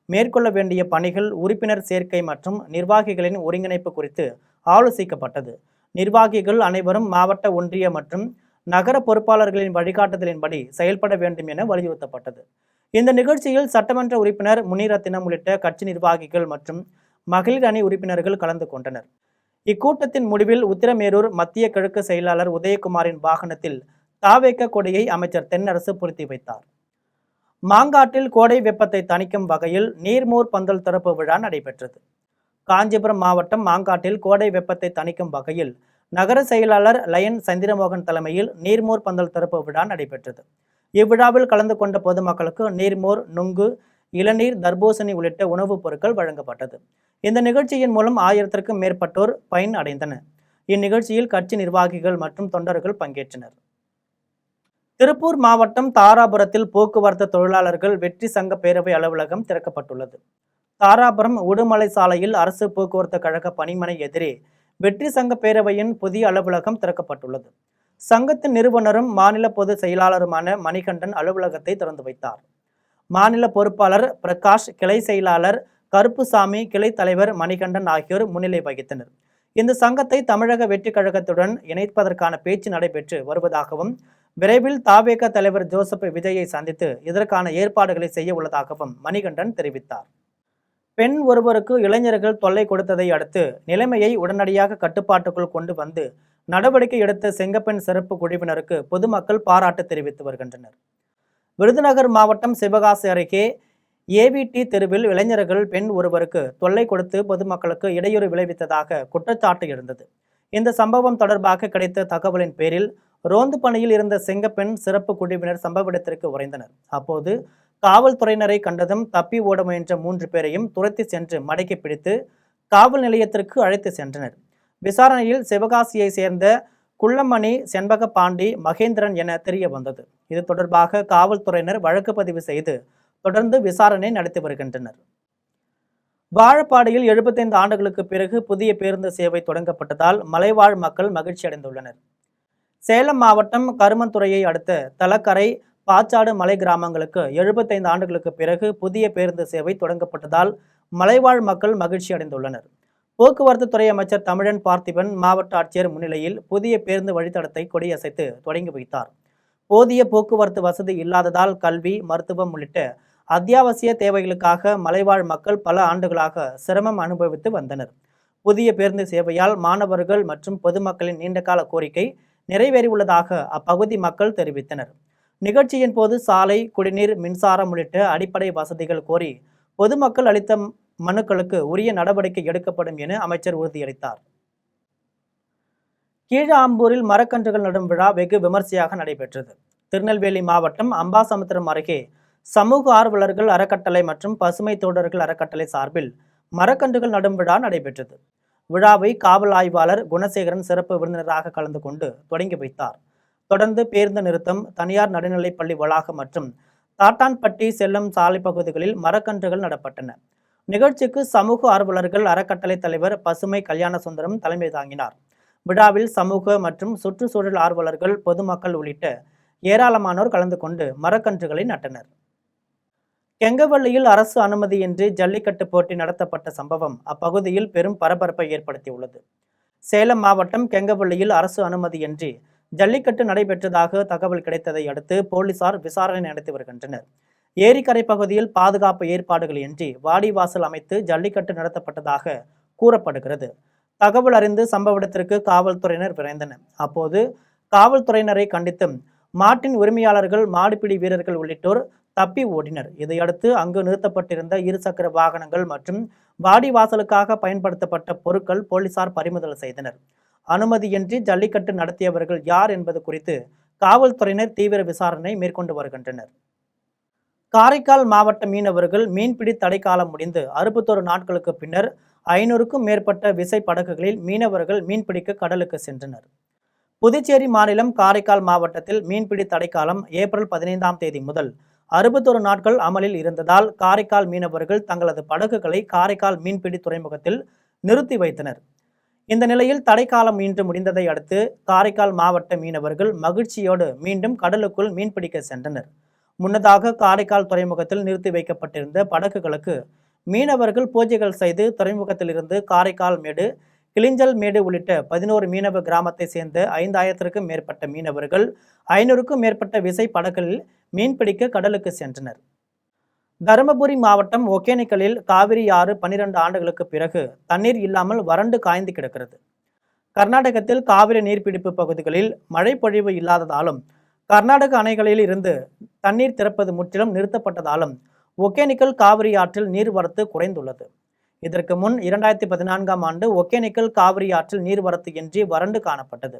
மேற்கொள்ள வேண்டிய பணிகள், உறுப்பினர் சேர்க்கை மற்றும் நிர்வாகிகளின் ஒருங்கிணைப்பு குறித்து ஆலோசிக்கப்பட்டது. நிர்வாகிகள் அனைவரும் மாவட்ட, ஒன்றிய மற்றும் நகர பொறுப்பாளர்களின் வழிகாட்டுதலின்படி செயல்பட வேண்டும் என வலியுறுத்தப்பட்டது. இந்த நிகழ்ச்சியில் சட்டமன்ற உறுப்பினர் முனிரத்தினம் உள்ளிட்ட கட்சி நிர்வாகிகள் மற்றும் மகளிர் அணி உறுப்பினர்கள் கலந்து கொண்டனர். இக்கூட்டத்தின் முடிவில் உத்திரமேரூர் மத்திய கிழக்கு செயலாளர் உதயகுமாரின் வாகனத்தில் தாவேக கொடியை அமைச்சர் தென்னரசு பொருத்தி வைத்தார். மாங்காட்டில் கோடை வெப்பத்தை தணிக்கும் வகையில் நீர்மோர் பந்தல் திறப்பு விழா நடைபெற்றது. காஞ்சிபுரம் மாவட்டம் மாங்காட்டில் கோடை வெப்பத்தை தணிக்கும் வகையில் நகர செயலாளர் லயன் சந்திரமோகன் தலைமையில் நீர்மோர் பந்தல் திறப்பு விழா நடைபெற்றது. இவ்விழாவில் கலந்து கொண்ட பொதுமக்களுக்கு நீர்மோர், நுங்கு, இளநீர், தர்பூசணி உள்ளிட்ட உணவுப் பொருட்கள் வழங்கப்பட்டது. இந்த நிகழ்ச்சியின் மூலம் 1000க்கும் மேற்பட்டோர் பயன் அடைந்தனர். இந்நிகழ்ச்சியில் கட்சி நிர்வாகிகள் மற்றும் தொண்டர்கள் பங்கேற்றனர். திருப்பூர் மாவட்டம் தாராபுரத்தில் போக்குவரத்து தொழிலாளர்கள் வெற்றி சங்க பேரவை அலுவலகம் திறக்கப்பட்டுள்ளது. தாராபுரம் உடுமலை சாலையில் அரசு போக்குவரத்து கழக பணிமனை எதிரே வெற்றி சங்க பேரவையின் புதிய அலுவலகம் திறக்கப்பட்டுள்ளது. சங்கத்தின் நிறுவனரும் மாநில பொதுச் செயலாளருமான மணிகண்டன் அலுவலகத்தை திறந்து வைத்தார். மாநில பொறுப்பாளர் பிரகாஷ், கிளை செயலாளர் கருப்புசாமி, கிளை தலைவர் மணிகண்டன் ஆகியோர் முன்னிலை வகித்தனர். இந்த சங்கத்தை தமிழக வெற்றி கழகத்துடன் இணைப்பதற்கான பேச்சு நடைபெற்று வருவதாகவும், விரைவில் தாவேக தலைவர் ஜோசப் விஜயை சந்தித்து இதற்கான ஏற்பாடுகளை செய்ய உள்ளதாகவும் மணிகண்டன் தெரிவித்தார். பெண் ஒருவருக்கு இளைஞர்கள் தொல்லை கொடுத்ததை அடுத்து நிலைமையை உடனடியாக கட்டுப்பாட்டுக்குள் கொண்டு வந்து நடவடிக்கை எடுத்த செங்கப்பெண் சிறப்பு குழுவினருக்கு பொதுமக்கள் பாராட்டு தெரிவித்து வருகின்றனர். விருதுநகர் மாவட்டம் சிவகாசி அருகே ஏவிடி தெருவில் இளைஞர்கள் பெண் ஒருவருக்கு தொல்லை கொடுத்து பொதுமக்களுக்கு இடையூறு விளைவித்ததாக குற்றச்சாட்டு இருந்தது. இந்த சம்பவம் தொடர்பாக கிடைத்த தகவலின் பேரில் ரோந்து பணியில் இருந்த செங்கப்பெண் சிறப்பு குழுவினர் சம்பவ இடத்திற்கு விரைந்தனர். அப்போது காவல்துறையினரை கண்டதும் தப்பி ஓட முயன்ற 3 பேரையும் துரத்தி சென்று மடக்கி பிடித்து காவல் நிலையத்திற்கு அழைத்து சென்றனர். விசாரணையில் சிவகாசியை சேர்ந்த குள்ளமணி, செண்பக பாண்டி, மகேந்திரன் என தெரிய வந்தது. இது தொடர்பாக காவல்துறையினர் வழக்கு பதிவு செய்து தொடர்ந்து விசாரணை நடத்தி வருகின்றனர். வாழப்பாடியில் 75 ஆண்டுகளுக்கு பிறகு புதிய பேருந்து சேவை தொடங்கப்பட்டதால் மலைவாழ் மக்கள் மகிழ்ச்சி அடைந்துள்ளனர். சேலம் மாவட்டம் கருமந்துறையை அடுத்த தலக்கரை, பாச்சாடு மலை கிராமங்களுக்கு 75 ஆண்டுகளுக்கு பிறகு புதிய பேருந்து சேவை தொடங்கப்பட்டதால் மலைவாழ் மக்கள் மகிழ்ச்சி அடைந்துள்ளனர். போக்குவரத்து துறை அமைச்சர் தமிழன் பார்த்திபன் மாவட்ட ஆட்சியர் முன்னிலையில் புதிய பேருந்து வழித்தடத்தை கொடியசைத்து தொடங்கி வைத்தார். போதிய போக்குவரத்து வசதி இல்லாததால் கல்வி, மருத்துவம் உள்ளிட்ட அத்தியாவசிய தேவைகளுக்காக மலைவாழ் மக்கள் பல ஆண்டுகளாக சிரமம் அனுபவித்து வந்தனர். புதிய பேருந்து சேவையால் மாணவர்கள் மற்றும் பொதுமக்களின் நீண்டகால கோரிக்கை நிறைவேறியுள்ளதாக அப்பகுதி மக்கள் தெரிவித்தனர். நிகழ்ச்சியின் போது சாலை, குடிநீர், மின்சாரம் உள்ளிட்ட அடிப்படை வசதிகள் கோரி பொதுமக்கள் அளித்த மனுக்களுக்கு உரிய நடவடிக்கை எடுக்கப்படும் என அமைச்சர் உறுதியளித்தார். கீழாம்பூரில் மரக்கன்றுகள் நடும் விழா வெகு விமர்சையாக நடைபெற்றது. திருநெல்வேலி மாவட்டம் அம்பாசமுத்திரம் அருகே சமூக ஆர்வலர்கள் அறக்கட்டளை மற்றும் பசுமை தோழர்கள் அறக்கட்டளை சார்பில் மரக்கன்றுகள் நடும் விழா நடைபெற்றது. விழாவை காவல் ஆய்வாளர் குணசேகரன் சிறப்பு விருந்தினராக கலந்து கொண்டு தொடங்கி வைத்தார். தொடர்ந்து பேருந்து நிறுத்தம், தனியார் நடுநிலைப்பள்ளி வளாகம் மற்றும் தாட்டான்பட்டி செல்லும் சாலை பகுதிகளில் மரக்கன்றுகள் நடப்பட்டன. நிகழ்ச்சிக்கு சமூக ஆர்வலர்கள் அறக்கட்டளை தலைவர் பசுமை கல்யாண சுந்தரம் தலைமை தாங்கினார். விழாவில் சமூக மற்றும் சுற்றுச்சூழல் ஆர்வலர்கள், பொதுமக்கள் உள்ளிட்ட ஏராளமானோர் கலந்து கொண்டு மரக்கன்றுகளை நட்டனர். கெங்கவள்ளியில் அரசு அனுமதியின்றி ஜல்லிக்கட்டு போட்டி நடத்தப்பட்ட சம்பவம் அப்பகுதியில் பெரும் பரபரப்பை ஏற்படுத்தியுள்ளது. சேலம் மாவட்டம் கெங்கவள்ளியில் அரசு அனுமதியின்றி ஜல்லிக்கட்டு நடைபெற்றதாக தகவல் கிடைத்ததை அடுத்து போலீசார் விசாரணை நடத்தி வருகின்றனர். ஏரிக்கரை பகுதியில் பாதுகாப்பு ஏற்பாடுகள் இன்றி வாடிவாசல் அமைத்து ஜல்லிக்கட்டு நடத்தப்பட்டதாக கூறப்படுகிறது. தகவல் அறிந்து சம்பவ இடத்திற்கு காவல்துறையினர் விரைந்தனர். அப்போது காவல்துறையினரை கண்டித்தும் மாட்டின் உரிமையாளர்கள், மாடுபிடி வீரர்கள் உள்ளிட்டோர் தப்பி ஓடினர். இதையடுத்து அங்கு நிறுத்தப்பட்டிருந்த இருசக்கர வாகனங்கள் மற்றும் வாடிவாசலுக்காக பயன்படுத்தப்பட்ட பொருட்கள் போலீசார் பறிமுதல் செய்தனர். அனுமதியின்றி ஜல்லிக்கட்டு நடத்தியவர்கள் யார் என்பது குறித்து காவல்துறையினர் தீவிர விசாரணை மேற்கொண்டு வருகின்றனர். காரைக்கால் மாவட்ட மீனவர்கள் மீன்பிடி தடைக்காலம் முடிந்து 61 நாட்களுக்கு பின்னர் 500க்கும் மேற்பட்ட விசை படகுகளில் மீனவர்கள் மீன்பிடிக்க கடலுக்கு சென்றனர். புதுச்சேரி மாநிலம் காரைக்கால் மாவட்டத்தில் மீன்பிடி தடைக்காலம் ஏப்ரல் 15ஆம் தேதி முதல் 61 நாட்கள் அமலில் இருந்ததால் காரைக்கால் மீனவர்கள் தங்களது படகுகளை காரைக்கால் மீன்பிடி துறைமுகத்தில் நிறுத்தி வைத்தனர். இந்த நிலையில் தடைக்காலம் இன்று முடிந்ததை அடுத்து காரைக்கால் மாவட்ட மீனவர்கள் மகிழ்ச்சியோடு மீண்டும் கடலுக்குள் மீன்பிடிக்க சென்றனர். முன்னதாக காரைக்கால் துறைமுகத்தில் நிறுத்தி வைக்கப்பட்டிருந்த படகுகளுக்கு மீனவர்கள் பூஜைகள் செய்து துறைமுகத்திலிருந்து காரைக்கால் மேடு, கிளிஞ்சல் மேடு உள்ளிட்ட 11 மீனவ கிராமத்தை சேர்ந்த 5000க்கும் மேற்பட்ட மீனவர்கள் 500க்கும் மேற்பட்ட விசை படகுகளில் மீன்பிடிக்க கடலுக்கு சென்றனர். தருமபுரி மாவட்டம் ஒகேனக்கலில் காவிரி ஆறு 12 ஆண்டுகளுக்கு பிறகு தண்ணீர் இல்லாமல் வறண்டு காய்ந்து கிடக்கிறது. கர்நாடகத்தில் காவிரி நீர்பிடிப்பு பகுதிகளில் மழை பொழிவு இல்லாததாலும் கர்நாடக அணைகளில் இருந்து தண்ணீர் திறப்பது முற்றிலும் நிறுத்தப்பட்டதாலும் ஒகேனக்கல் காவிரி ஆற்றில் நீர்வரத்து குறைந்துள்ளது. இதற்கு முன் 2014ஆம் ஆண்டு ஒகேனக்கல் காவிரி ஆற்றில் நீர்வரத்து இன்றி வறண்டு காணப்பட்டது.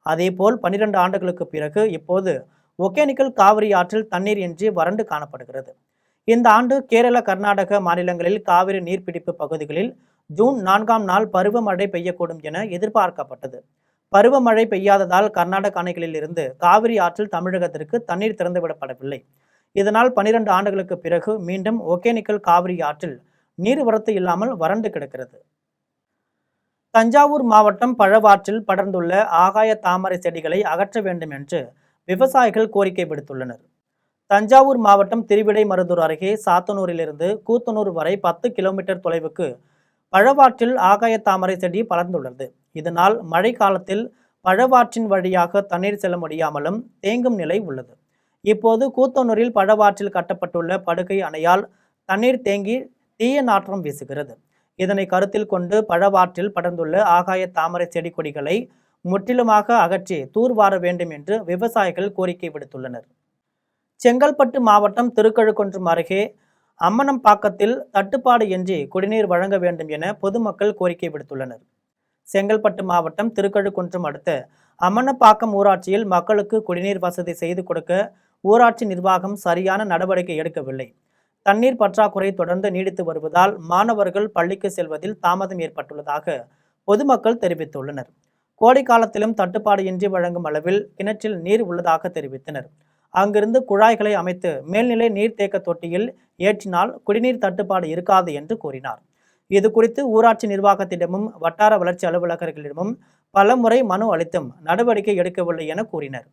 அதேபோல் 12 ஆண்டுகளுக்கு பிறகு இப்போது ஒகேனக்கல் காவிரி ஆற்றில் தண்ணீர் இன்றி வறண்டு காணப்படுகிறது. இந்த ஆண்டு கேரள, கர்நாடக மாநிலங்களில் காவிரி நீர்பிடிப்பு பகுதிகளில் ஜூன் 4ஆம் நாள் பருவமழை பெய்யக்கூடும் என எதிர்பார்க்கப்பட்டது. பருவமழை பெய்யாததால் கர்நாடக அணைகளில் இருந்து காவிரி ஆற்றில் தமிழகத்திற்கு தண்ணீர் திறந்துவிடப்படவில்லை. இதனால் 12 ஆண்டுகளுக்கு பிறகு மீண்டும் ஒகேனக்கல் காவிரி ஆற்றில் நீர்வரத்து இல்லாமல் வறண்டு கிடக்கிறது. தஞ்சாவூர் மாவட்டம் பழவாற்றில் படர்ந்துள்ள ஆகாய தாமரை செடிகளை அகற்ற வேண்டும் என்று விவசாயிகள் கோரிக்கை விடுத்துள்ளனர். தஞ்சாவூர் மாவட்டம் திருவிடைமருதூர் அருகே சாத்தனூரிலிருந்து கூத்தனூர் வரை 10 கிலோமீட்டர் தொலைவுக்கு பழவாற்றில் ஆகாய தாமரை செடி படர்ந்துள்ளது. இதனால் மழை காலத்தில் பழவாற்றின் வழியாக தண்ணீர் செல்ல முடியாமலும் தேங்கும் நிலை உள்ளது. இப்போது கூத்தனூரில் பழவாற்றில் கட்டப்பட்டுள்ள படுகை அணையால் தண்ணீர் தேங்கி தீய நாற்றம் வீசுகிறது. இதனை கருத்தில் கொண்டு பழவாற்றில் படர்ந்துள்ள ஆகாய தாமரை செடி கொடிகளை முற்றிலுமாக அகற்றி தூர்வார வேண்டும் என்று விவசாயிகள் கோரிக்கை விடுத்துள்ளனர். செங்கல்பட்டு மாவட்டம் திருக்கழுக்குன்றம் அருகே அம்மனம்பாக்கத்தில் தட்டுப்பாடு இன்றி குடிநீர் வழங்க வேண்டும் என பொதுமக்கள் கோரிக்கை விடுத்துள்ளனர். செங்கல்பட்டு மாவட்டம் திருக்கழுக்குன்றம் அடுத்த அம்மனம்பாக்கம் ஊராட்சியில் மக்களுக்கு குடிநீர் வசதி செய்து கொடுக்க ஊராட்சி நிர்வாகம் சரியான நடவடிக்கை எடுக்கவில்லை. தண்ணீர் பற்றாக்குறை தொடர்ந்து நீடித்து வருவதால் மாணவர்கள் பள்ளிக்கு செல்வதில் தாமதம் ஏற்பட்டுள்ளதாக பொதுமக்கள் தெரிவித்துள்ளனர். கோடை காலத்திலும் தட்டுப்பாடு இன்றி வழங்கும் அளவில் கிணற்றில் நீர் உள்ளதாக தெரிவித்தனர். அங்கிருந்து குழாய்களை அமைத்து மேல்நிலை நீர்த்தேக்க தொட்டியில் ஏற்றினால் குடிநீர் தட்டுப்பாடு இருக்காது என்று கூறினார். இது குறித்து ஊராட்சி நிர்வாகத்திடமும் வட்டார வளர்ச்சி அலுவலகர்களிடமும் பலமுறை மனு அளித்தும் நடவடிக்கை எடுக்கவில்லை என கூறினர்.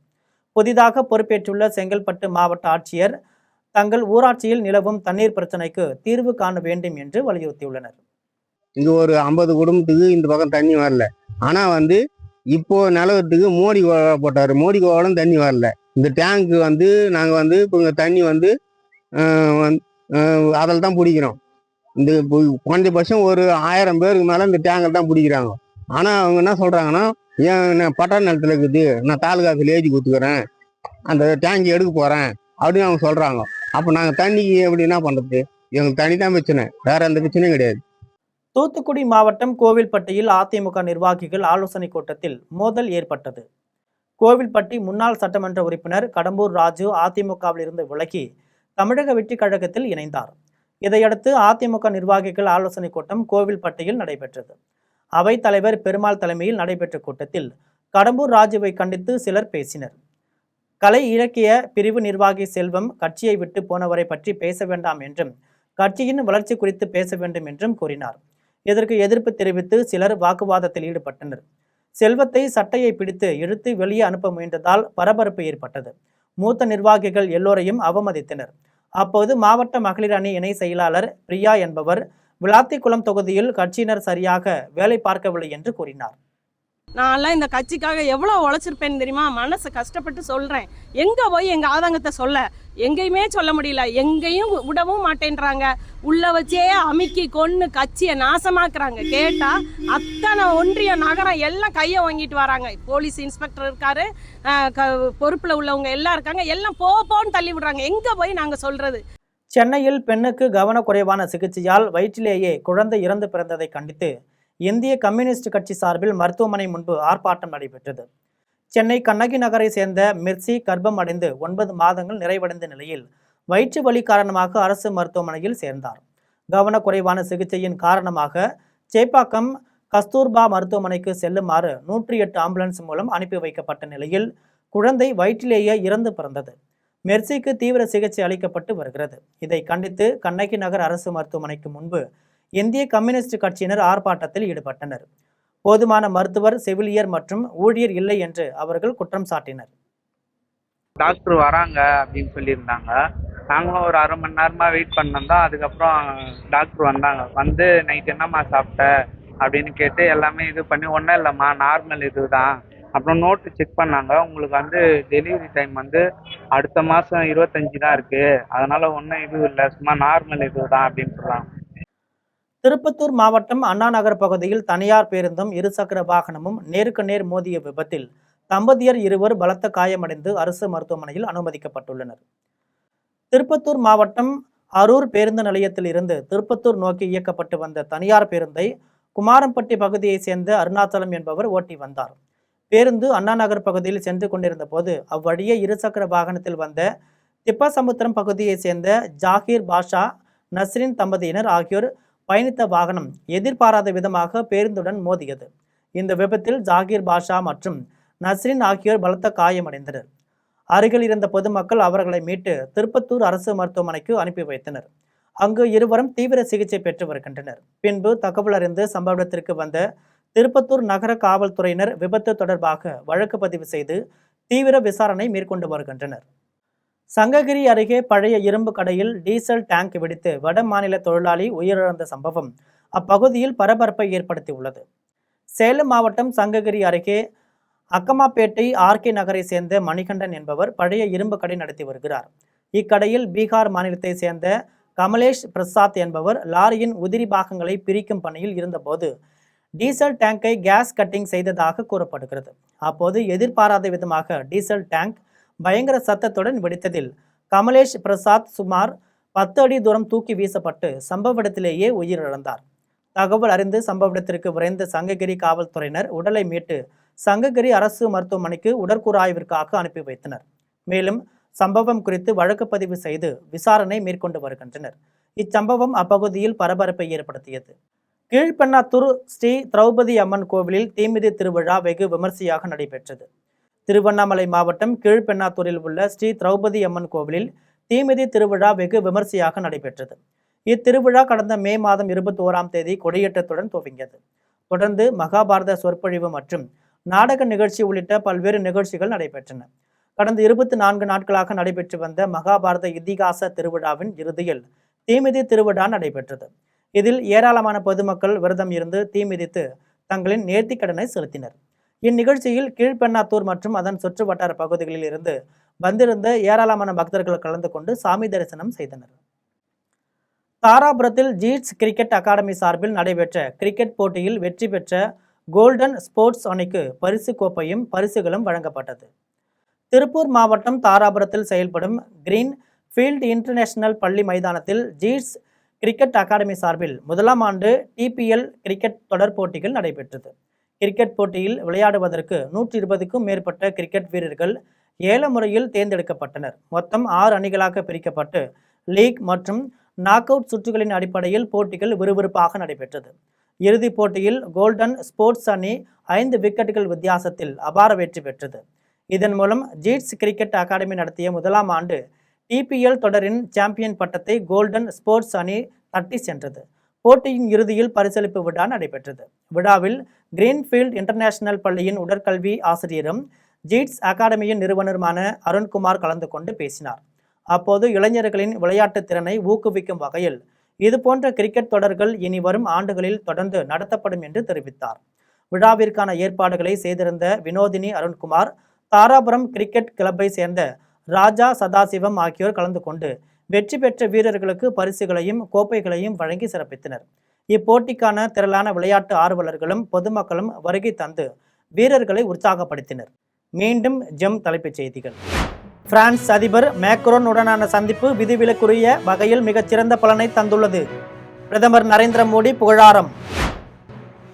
புதிதாக பொறுப்பேற்றுள்ள செங்கல்பட்டு மாவட்ட ஆட்சியர் தங்கள் ஊராட்சியில் நிலவும் தண்ணீர் பிரச்சனைக்கு தீர்வு காண வேண்டும் என்று வலியுறுத்தியுள்ளனர். இங்க ஒரு 50 குடும்பத்துக்கு இந்த பக்கம் தண்ணி வரல. ஆனா இப்போ நிலவரத்துக்கு மோடி போட்டாரு. மோடி கோவலம் தண்ணி வரல. இந்த டேங்க்கு நாங்க இப்போ தண்ணி அதில் தான் பிடிக்கிறோம். இந்த குறைஞ்சபட்சம் ஒரு 1000 பேருக்கு மேல இந்த டேங்கில் தான் பிடிக்கிறாங்க. ஆனா அவங்க என்ன சொல்றாங்கன்னா, நான் பட்டா நிலத்துல இருக்குது, நான் தாலுகாத்தில் எழுதி கொடுத்துக்கிறேன், அந்த டேங்கி எடுக்க போறேன் அப்படின்னு அவங்க சொல்றாங்க. அப்போ நாங்கள் தண்ணிக்கு எப்படி என்ன பண்றது? எங்களுக்கு தண்ணி தான் பிரச்சனை, வேற எந்த பிரச்சனையும் கிடையாது. தூத்துக்குடி மாவட்டம் கோவில்பட்டியில் அதிமுக நிர்வாகிகள் ஆலோசனை கூட்டத்தில் மோதல் ஏற்பட்டது. கோவில்பட்டி முன்னாள் சட்டமன்ற உறுப்பினர் கடம்பூர் ராஜு அதிமுகவில் இருந்து விலகி தமிழக வெற்றி கழகத்தில் இணைந்தார். இதையடுத்து அதிமுக நிர்வாகிகள் ஆலோசனை கூட்டம் கோவில்பட்டியில் நடைபெற்றது. அவைத் தலைவர் பெருமாள் தலைமையில் நடைபெற்ற கூட்டத்தில் கடம்பூர் ராஜுவை கண்டித்து சிலர் பேசினர். கலை இலக்கிய பிரிவு நிர்வாகி செல்வம் கட்சியை விட்டு போனவரை பற்றி பேச வேண்டாம் என்றும் கட்சியின் வளர்ச்சி குறித்து பேச வேண்டும் என்றும் கூறினார். இதற்கு எதிர்ப்பு தெரிவித்து சிலர் வாக்குவாதத்தில் ஈடுபட்டனர். செல்வத்தை சட்டையை பிடித்து இழுத்து வெளியே அனுப்ப முயன்றதால் பரபரப்பு ஏற்பட்டது. மூத்த நிர்வாகிகள் எல்லோரையும் அவமதித்தனர். அப்போது மாவட்ட மகளிர் அணி இணை செயலாளர் பிரியா என்பவர் விளாத்திக்குளம் தொகுதியில் கட்சியினர் சரியாக வேலை பார்க்கவில்லை என்று கூறினார். நான்லாம் இந்த கட்சிக்காக எவ்வளோ உழைச்சிருப்பேன்னு தெரியுமா? மனசு கஷ்டப்பட்டு சொல்கிறேன். எங்கே போய் எங்கள் ஆதங்கத்தை சொல்ல? எங்கேயுமே சொல்ல முடியல. எங்கேயும் விடவும் மாட்டேன்றாங்க. உள்ள வச்சே அமுக்கி கொன்று கட்சியை நாசமாக்குறாங்க. கேட்டால் அத்தனை ஒன்றிய நகரம் எல்லாம் கையை வாங்கிட்டு வராங்க. போலீஸ் இன்ஸ்பெக்டர் இருக்காரு, பொறுப்பில் உள்ளவங்க எல்லாம் இருக்காங்க. எல்லாம் போன்னு தள்ளி விடுறாங்க. எங்கே போய் நாங்கள் சொல்கிறது? சென்னையில் பெண்ணுக்கு கவனக்குறைவான சிகிச்சையால் வயிற்றிலேயே குழந்தை இறந்து பிறந்ததை கண்டித்து இந்திய கம்யூனிஸ்ட் கட்சி சார்பில் மருத்துவமனை முன்பு ஆர்ப்பாட்டம் நடைபெற்றது. சென்னை கண்ணகி நகரை சேர்ந்த மிர்சி கர்ப்பம் அடைந்து 9 மாதங்கள் நிறைவடைந்த நிலையில் வயிற்று வலி காரணமாக அரசு மருத்துவமனையில் சேர்ந்தார். கவனக்குறைவான சிகிச்சையின் காரணமாக சேப்பாக்கம் கஸ்தூர்பா மருத்துவமனைக்கு செல்லுமாறு 108 ஆம்புலன்ஸ் மூலம் அனுப்பி வைக்கப்பட்ட நிலையில் குழந்தை வயிற்றிலேயே இறந்து பிறந்தது. மெர்சிக்கு தீவிர சிகிச்சை அளிக்கப்பட்டு வருகிறது. இதை கண்டித்து கண்ணகி நகர் அரசு மருத்துவமனைக்கு முன்பு இந்திய கம்யூனிஸ்ட் கட்சியினர் ஆர்ப்பாட்டத்தில் ஈடுபட்டனர். போதுமான மருத்துவர், செவிலியர் மற்றும் ஊழியர் இல்லை என்று அவர்கள் குற்றம் சாட்டினர். டாக்டர் வராங்க அப்படின்னு சொல்லியிருந்தாங்க. நாங்களும் ஒரு அரை மணி நேரமாக வெயிட் பண்ணோம். அதுக்கப்புறம் டாக்டர் வந்தாங்க. வந்து நைட் என்னம்மா சாப்பிட்ட அப்படின்னு கேட்டு எல்லாமே இது பண்ணி, ஒன்றும் இல்லைம்மா நார்மல் இதுதான். அப்புறம் நோட்டு செக் பண்ணாங்க. உங்களுக்கு வந்து டெலிவரி டைம் வந்து அடுத்த மாதம் 25 தான் இருக்குது, அதனால் ஒன்றும் இது இல்லை, சும்மா நார்மல் இது தான் அப்படின்னு சொல்கிறாங்க. திருப்பத்தூர் மாவட்டம் அண்ணா நகர் பகுதியில் தனியார் பேருந்தும் இருசக்கர வாகனமும் நேருக்கு நேர் மோதிய விபத்தில் தம்பதியர் 2 பலத்த காயமடைந்து அரசு மருத்துவமனையில் அனுமதிக்கப்பட்டுள்ளனர். திருப்பத்தூர் மாவட்டம் அரூர் பேருந்து நிலையத்தில் இருந்து திருப்பத்தூர் நோக்கி இயக்கப்பட்டு வந்த தனியார் பேருந்தை குமாரம்பட்டி பகுதியைச் சேர்ந்த அருணாச்சலம் என்பவர் ஓட்டி வந்தார். பேருந்து அண்ணா நகர் பகுதியில் சென்று கொண்டிருந்த போது அவ்வழியே இருசக்கர வாகனத்தில் வந்த திப்பசமுத்திரம் பகுதியைச் சேர்ந்த ஜாகீர் பாஷா, நஸ்ரின் தம்பதியினர் ஆகியோர் பயணித்த வாகனம் எதிர்பாராத விதமாக பேருந்துடன் மோதியது. இந்த விபத்தில் ஜாகீர் பாஷா மற்றும் நஸ்ரின் ஆகியோர் பலத்த காயமடைந்தனர். அருகில் இருந்த பொதுமக்கள் அவர்களை மீட்டு திருப்பத்தூர் அரசு மருத்துவமனைக்கு அனுப்பி வைத்தனர். அங்கு இருவரும் தீவிர சிகிச்சை பெற்று வருகின்றனர். பின்பு தகவல் அறிந்து சம்பவ இடத்திற்கு வந்த திருப்பத்தூர் நகர காவல்துறையினர் விபத்து தொடர்பாக வழக்கு பதிவு செய்து தீவிர விசாரணை மேற்கொண்டு வருகின்றனர். சங்ககிரி அருகே பழைய இரும்பு கடையில் டீசல் டேங்க் வெடித்து வட மாநில தொழிலாளி உயிரிழந்த சம்பவம் அப்பகுதியில் பரபரப்பை ஏற்படுத்தியுள்ளது. சேலம் மாவட்டம் சங்ககிரி அருகே அக்கமாப்பேட்டை ஆர்கே நகரை சேர்ந்த மணிகண்டன் என்பவர் பழைய இரும்பு கடை நடத்தி வருகிறார். இக்கடையில் பீகார் மாநிலத்தை சேர்ந்த கமலேஷ் பிரசாத் என்பவர் லாரியின் உதிரி பாகங்களை பிரிக்கும் பணியில் இருந்தபோது டீசல் டேங்கை கேஸ் கட்டிங் செய்ததாக கூறப்படுகிறது. அப்போது எதிர்பாராத விதமாக டீசல் டேங்க் பயங்கர சத்தத்துடன் வெடித்ததில் கமலேஷ் பிரசாத் சுமார் 10 அடி தூரம் தூக்கி வீசப்பட்டு சம்பவ இடத்திலேயே உயிரிழந்தார். தகவல் அறிந்து சம்பவ இடத்திற்கு விரைந்த சங்ககிரி காவல்துறையினர் உடலை மீட்டு சங்ககிரி அரசு மருத்துவமனைக்கு உடற்கூறாய்விற்காக அனுப்பி வைத்தனர். மேலும் சம்பவம் குறித்து வழக்கு பதிவு செய்து விசாரணை மேற்கொண்டு வருகின்றனர். இச்சம்பவம் அப்பகுதியில் பரபரப்பை ஏற்படுத்தியது. கீழ்பெண்ணாத்தூர் ஸ்ரீ திரௌபதி அம்மன் கோவிலில் தீமிதி திருவிழா வெகு விமர்சையாக நடைபெற்றது. திருவண்ணாமலை மாவட்டம் கீழ்பெண்ணாத்தூரில் உள்ள ஸ்ரீ திரௌபதி அம்மன் கோவிலில் தீமிதி திருவிழா வெகு விமர்சையாக நடைபெற்றது. இத்திருவிழா கடந்த மே மாதம் 21ஆம் தேதி கொடியேற்றத்துடன் துவங்கியது. தொடர்ந்து மகாபாரத சொற்பொழிவு மற்றும் நாடக நிகழ்ச்சி உள்ளிட்ட பல்வேறு நிகழ்ச்சிகள் நடைபெற்றன. கடந்த 24 நாட்களாக நடைபெற்று வந்த மகாபாரத இதிகாச திருவிழாவின் இறுதியில் தீமிதி திருவிழா நடைபெற்றது. இதில் ஏராளமான பொதுமக்கள் விரதம் இருந்து தீமிதித்து தங்களின் நேர்த்திக்கடனை செலுத்தினர். இந்நிகழ்ச்சியில் கீழ்பெண்ணாத்தூர் மற்றும் அதன் சுற்று வட்டார பகுதிகளில் இருந்து வந்திருந்த ஏராளமான பக்தர்கள் கலந்து கொண்டு சாமி தரிசனம் செய்தனர். தாராபுரத்தில் ஜீட்ஸ் கிரிக்கெட் அகாடமி சார்பில் நடைபெற்ற கிரிக்கெட் போட்டியில் வெற்றி பெற்ற கோல்டன் ஸ்போர்ட்ஸ் அணிக்கு பரிசு கோப்பையும் பரிசுகளும் வழங்கப்பட்டது. திருப்பூர் மாவட்டம் தாராபுரத்தில் செயல்படும் கிரீன் ஃபீல்ட் இன்டர்நேஷனல் பள்ளி மைதானத்தில் ஜீட்ஸ் கிரிக்கெட் அகாடமி சார்பில் 1ஆம் ஆண்டு டிபிஎல் கிரிக்கெட் தொடர் போட்டிகள் நடைபெற்றது. கிரிக்கெட் போட்டியில் விளையாடுவதற்கு 120க்கும் மேற்பட்ட கிரிக்கெட் வீரர்கள் ஏல முறையில் தேர்ந்தெடுக்கப்பட்டனர். மொத்தம் 6 அணிகளாக பிரிக்கப்பட்டு லீக் மற்றும் நாக் அவுட் சுற்றுகளின் அடிப்படையில் போட்டிகள் விறுவிறுப்பாக நடைபெற்றது. இறுதிப் போட்டியில் கோல்டன் ஸ்போர்ட்ஸ் அணி 5 விக்கெட்டுகள் வித்தியாசத்தில் அபார வெற்றி பெற்றது. இதன் மூலம் ஜீட்ஸ் கிரிக்கெட் அகாடமி நடத்திய 1ஆம் ஆண்டு டிபிஎல் தொடரின் சாம்பியன் பட்டத்தை கோல்டன் ஸ்போர்ட்ஸ் அணி தட்டி சென்றது. போட்டியின் இறுதியில் பரிசளிப்பு விழா நடைபெற்றது. விழாவில் கிரீன்ஃபீல்ட் இன்டர்நேஷனல் பள்ளியின் உடற்கல்வி ஆசிரியரும் ஜீட்ஸ் அகாடமியின் நிறுவனருமான அருண்குமார் கலந்து கொண்டு பேசினார். அப்போது இளைஞர்களின் விளையாட்டு திறனை ஊக்குவிக்கும் வகையில் இதுபோன்ற கிரிக்கெட் தொடர்கள் இனி வரும் ஆண்டுகளில் தொடர்ந்து நடத்தப்படும் என்று தெரிவித்தார். விழாவிற்கான ஏற்பாடுகளை செய்திருந்த வினோதினி அருண்குமார், தாராபுரம் கிரிக்கெட் கிளப்பை சேர்ந்த ராஜா சதாசிவம் ஆகியோர் கலந்து கொண்டு வெற்றி பெற்ற வீரர்களுக்கு பரிசுகளையும் கோப்பைகளையும் வழங்கி சிறப்பித்தனர். இப்போட்டிக்கான திரளான விளையாட்டு ஆர்வலர்களும் பொதுமக்களும் வருகை தந்து வீரர்களை உற்சாகப்படுத்தினர். மீண்டும் ஜெம் தலைப்புச் செய்திகள். பிரான்ஸ் அதிபர் மேக்ரோன் உடனான சந்திப்பு விதிவிலக்குரிய வகையில் மிகச்சிறந்த பலனை தந்துள்ளது. பிரதமர் நரேந்திர மோடி புகழாரம்.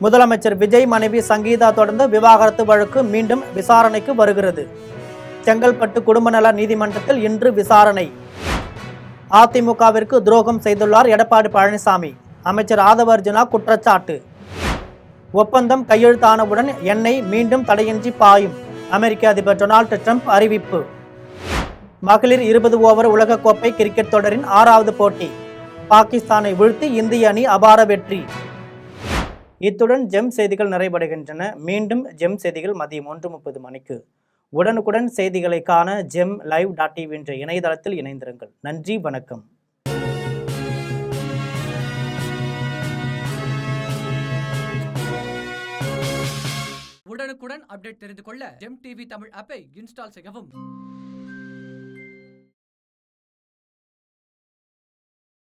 முதலமைச்சர் விஜய் மனைவி சங்கீதா தொடர்ந்த விவாகரத்து வழக்கு மீண்டும் விசாரணைக்கு வருகிறது. செங்கல்பட்டு குடும்ப நல நீதிமன்றத்தில் இன்று விசாரணை. அதிமுகவிற்கு துரோகம் செய்துள்ளார் எடப்பாடி பழனிசாமி. அமைச்சர் ஆதவ அர்ஜுனா குற்றச்சாட்டு. ஒப்பந்தம் கையெழுத்தானவுடன் எண்ணெய் மீண்டும் தடையின்றி பாயும். அமெரிக்க அதிபர் டொனால்டு ட்ரம்ப் அறிவிப்பு. மகளிர் 20 ஓவர் உலகக்கோப்பை கிரிக்கெட் தொடரின் 6வது போட்டி. பாகிஸ்தானை வீழ்த்தி இந்திய அணி அபார வெற்றி. இத்துடன் ஜெம் செய்திகள் நிறைவடைகின்றன. மீண்டும் ஜெம் செய்திகள் மதியம் 1:30 மணிக்கு. உடனுக்குடன் செய்திகளை காண gemlive.tv என்ற இணையதளத்தில் இணைந்திருங்கள். நன்றி, வணக்கம். உடனுக்குடன் அப்டேட் தெரிந்து கொள்ள ஜெம் டிவி தமிழ் ஆப்பை இன்ஸ்டால் செய்யவும்.